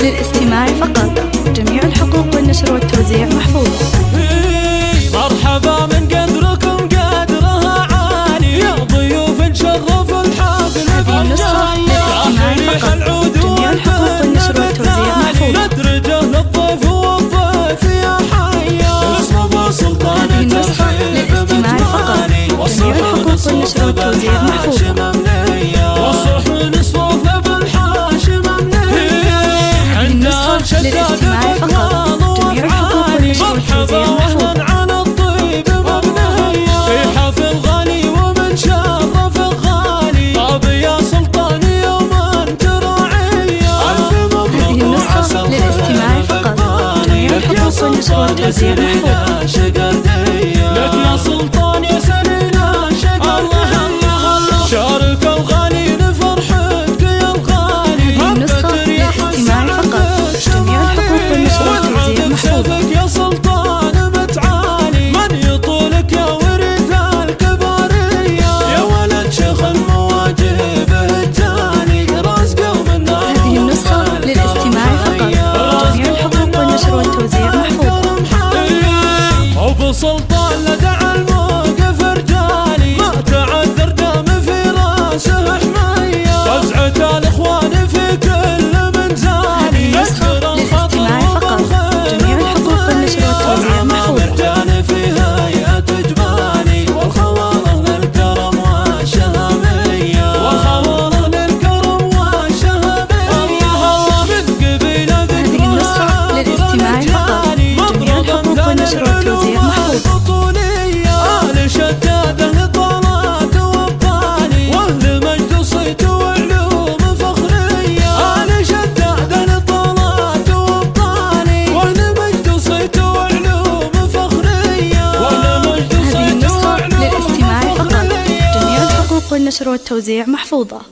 للاستماع فقط. جميع الحقوق والنشر والتوزيع محفوظة. مرحبا من قدركم قدرها عالي، يا ضيوف نشرف الحفل النسخة للاستماع فقط. جميع الحقوق والنشر والتوزيع محفوظة. ندرجه للضيف والضيف يا حيا الصبا سلطان النسخة للاستماع فقط. جميع الحقوق والنشر والتوزيع محفوظة. والصح نصفوف بالحاشم مملية. النسخة للاستماع فقط. جميع الحقوق والنشر والتوزيع محفوظة. على الطيب مبنية في حفل غالي ومن شرف الغالي. طاب يا سلطان يوما تراعية. ألف مبروك النسخة للاستماع فقط. جميع الحقوق والنشر والتوزيع محفوظة. لك يا سلطان يا سنينا شقر. الله شارك الغالي لفرحتك يا الغالي. النسخة للاستماع فقط. جميع الحقوق والنشر والتوزيع محفوظة. يا سلطان متعالي من يطولك يا ورث الكبارية. يا ولد شيخ المواجب التالي راس قوم النار. هذه النسخة للاستماع فقط. جميع الحقوق والنشر والتوزيع محفوظة. وبسلطان لدع الموقف رجالي. ما تعذر دام في راسه حمية. وزعة الاخوان في كل منزالي. النسخة للاستماع فقط. جميع الحقوق والنشر والتوزيع محفوظة. مرجان في هيئة جبالي. والخواض للكرم والشهامية. والخواض للكرم والشهامية. من قبيلة هذه النسخة للاستماع فقط. جميع الحقوق والنشر والتوزيع محفوظة. آل شداده طلعت وابطالي. واهل مجد صيت وعلوم فخرية. آل شداده طلعت وابطالي. واهل مجد صيت وعلوم فخرية. واهل مجد هذه صيت النسخة وعلوم للاستماع فقط. فخرية. جميع الحقوق والنشر والتوزيع محفوظة.